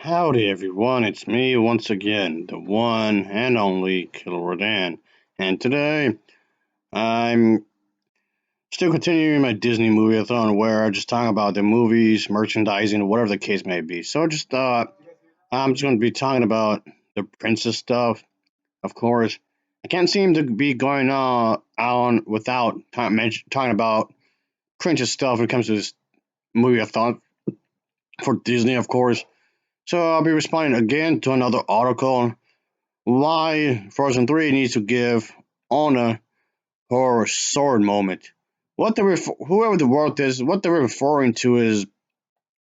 Howdy everyone, it's me once again, the one and only Killer Rodan. And today, I'm still continuing my Disney movie-a-thon where I just talk about the movies, merchandising, whatever the case may be. So I just thought I'm just going to be talking about the princess stuff, of course. I can't seem to be going on without talking about princess stuff when it comes to this movie-a-thon for Disney, of course. So I'll be responding again to another article why Frozen 3 needs to give Anna her sword moment. Whoever the wrote this, what they're referring to is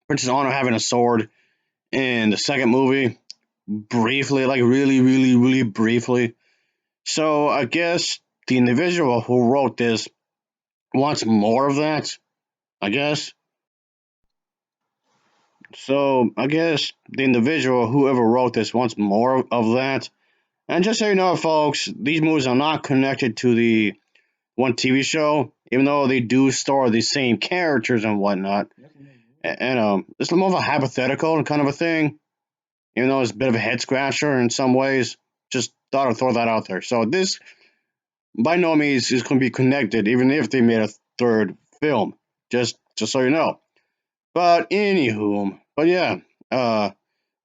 Princess Anna having a sword in the second movie, briefly, like really, really, really briefly. So I guess the individual who wrote this wants more of that, I guess. So I guess the individual, whoever wrote this, wants more of that. And just so you know, folks, these movies are not connected to the one TV show, even though they do star the same characters and whatnot. And it's more of a hypothetical kind of a thing, even though it's a bit of a head scratcher in some ways. Just thought I'd throw that out there. So this, by no means, is going to be connected, even if they made a third film. Just so you know. But anywho, but yeah, there's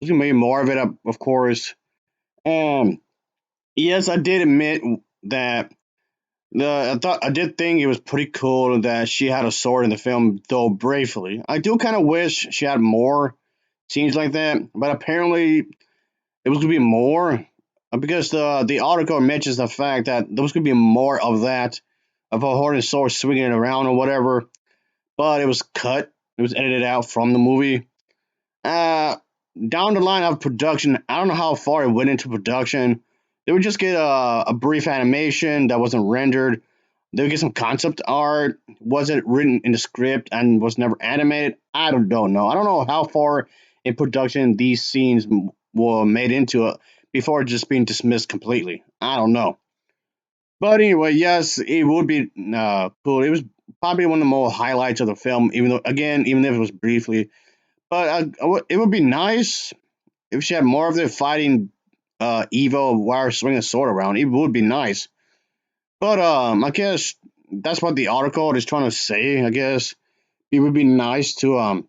gonna be more of it, of course. Um, yes, I did admit that I did think it was pretty cool that she had a sword in the film, though briefly. I do kind of wish she had more scenes like that, but apparently it was gonna be more because the article mentions the fact that there was gonna be more of that of a horn and sword swinging it around or whatever, but it was cut. It was edited out from the movie. Uh, Down the line of production, I don't know how far it went into production. They would just get a brief animation that wasn't rendered. They would get some concept art. Wasn't written in the script and was never animated. I don't know. I don't know how far in production these scenes were made into it before just being dismissed completely. I don't know. But anyway, yes, it would be cool. It was probably one of the more highlights of the film, even though, again, even if it was briefly. But it would be nice if she had more of the fighting Evo while swinging a sword around. It would be nice. But I guess that's what the article is trying to say. I guess it would be nice to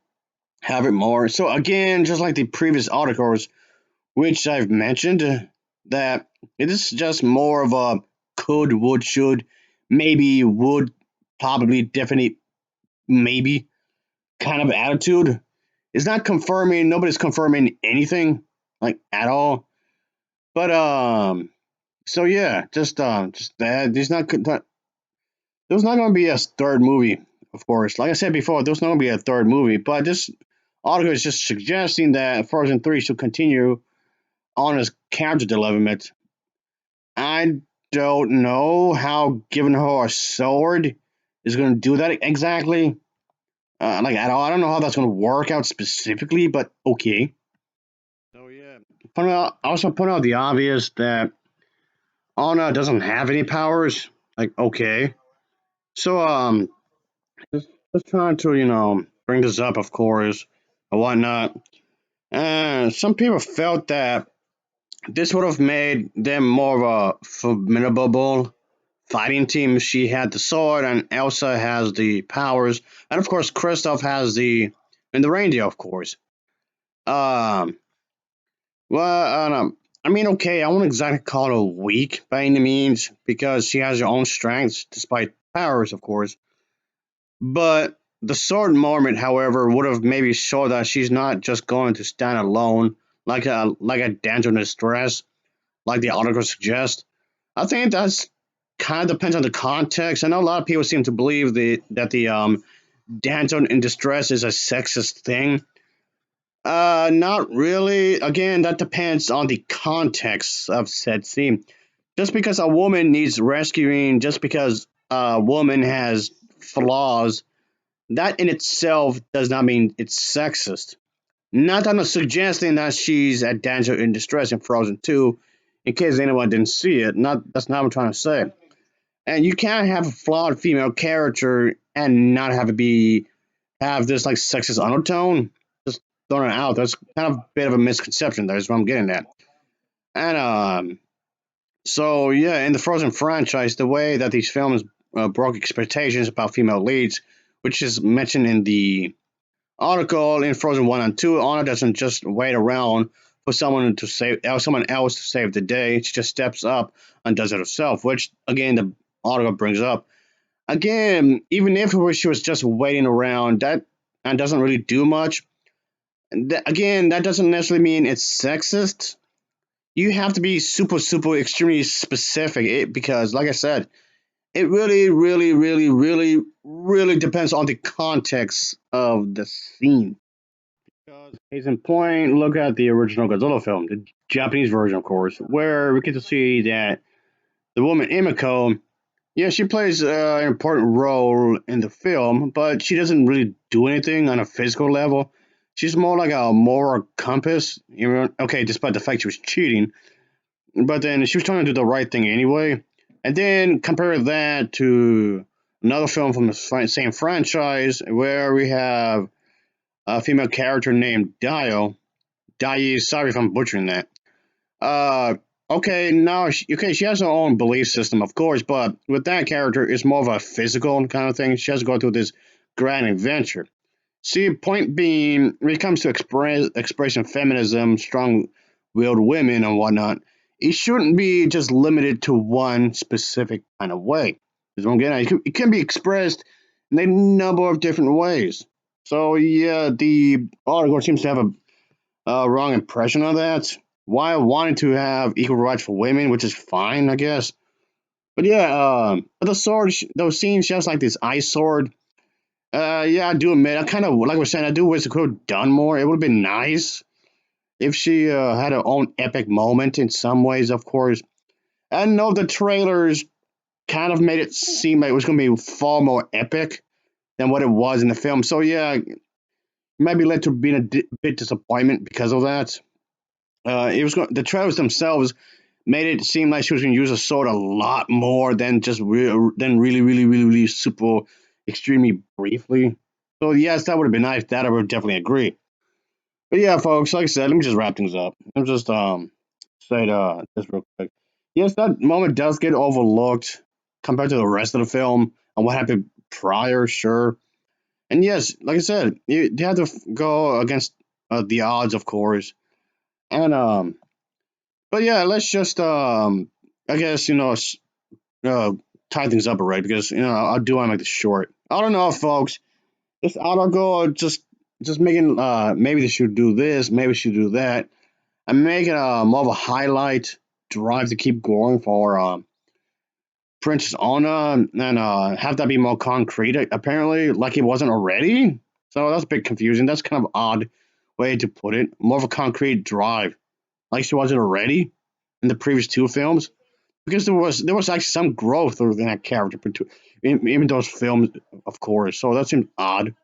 have it more. So again, just like the previous articles, which I've mentioned, that it is just more of a could, would, should, maybe, would, probably, definitely, maybe kind of attitude. It's not confirming. Nobody's confirming anything like at all. But so yeah, just that. There's not going to be a third movie, of course. Like I said before, there's not going to be a third movie. But this article is just suggesting that Frozen 3 should continue on its character development. I don't know how giving her a sword is going to do that exactly. Like at all, I don't know how that's going to work out specifically, but okay. So yeah, also point out the obvious that Anna doesn't have any powers. Like okay, so just trying to bring this up, of course, or whatnot. And some people felt that this would have made them more of a formidable fighting team. She had the sword, and Elsa has the powers, and of course, Kristoff has the reindeer, of course. Um, I mean, okay, I won't exactly call her weak by any means because she has her own strengths, despite powers, of course. But the sword moment, however, would have maybe showed that she's not just going to stand alone like a dancer in distress, like the article suggests. I think that's kind of depends on the context. I know a lot of people seem to believe that the dancer in distress is a sexist thing. Not really. Again, that depends on the context of said scene. Just because a woman needs rescuing, just because a woman has flaws, that in itself does not mean it's sexist. Not that I'm suggesting that she's a dancer in distress in Frozen 2, in case anyone didn't see it. Not that's not what I'm trying to say. And you can't have a flawed female character and not have it be have this like sexist undertone. Just thrown out. That's kind of a bit of a misconception. That's what I'm getting at. And so yeah, in the Frozen franchise, the way that these films broke expectations about female leads, which is mentioned in the article in Frozen One and Two, Anna doesn't just wait around for someone else to save the day. She just steps up and does it herself, which again the article brings up. Again, even if she was just waiting around, that and doesn't really do much. Again, that doesn't necessarily mean it's sexist. You have to be super, super, extremely specific because, like I said, it really, really, really, really, really depends on the context of the scene. Because, case in point, look at the original Godzilla film, the Japanese version, of course, where we get to see that the woman Imiko, yeah, she plays an important role in the film, but she doesn't really do anything on a physical level. She's more like a moral compass. Okay, despite the fact she was cheating, but then she was trying to do the right thing anyway. And then compare that to another film from the same franchise where we have a female character named Dio. Dai, sorry if I'm butchering that. Uh, okay, now she has her own belief system, of course, but with that character, it's more of a physical kind of thing. She has to go through this grand adventure. See, point being, when it comes to expressing feminism, strong-willed women and whatnot, it shouldn't be just limited to one specific kind of way. Is what I'm getting at. It can be expressed in a number of different ways. So yeah, the article seems to have a wrong impression of that. While wanting to have equal rights for women, which is fine, I guess. But yeah, but the sword, those scenes, just like this ice sword. Yeah, I do admit, I kind of like I was saying, I do wish it could have done more. It would have been nice if she had her own epic moment in some ways, of course. I know the trailers kind of made it seem like it was going to be far more epic than what it was in the film. So yeah, it might be led to being bit disappointment because of that. The trailers themselves made it seem like she was going to use a sword a lot more than just than really, really, really, really super extremely briefly. So yes, that would have been nice. That I would definitely agree. But yeah, folks, like I said, let me just wrap things up. I'm just say just real quick. Yes, that moment does get overlooked compared to the rest of the film and what happened prior, sure. And yes, like I said, you have to go against the odds, of course. And but yeah, let's just I guess uh, tie things up, right? Because I do want to make this short. I don't know, folks. This article just making maybe they should do this, maybe they should do that. I'm making more of a highlight drive to keep going for Princess Anna and have that be more concrete. Apparently, like it wasn't already. So that's a bit confusing. That's kind of odd way to put it. More of a concrete drive, like she wasn't already in the previous two films, because there was actually some growth within that character, even those films, of course. So that seems odd.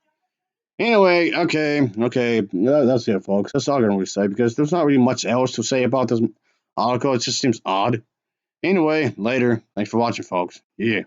Anyway, okay, that's it, folks. That's all I'm gonna say because there's not really much else to say about this article. It just seems odd. Anyway, later. Thanks for watching, folks. Yeah.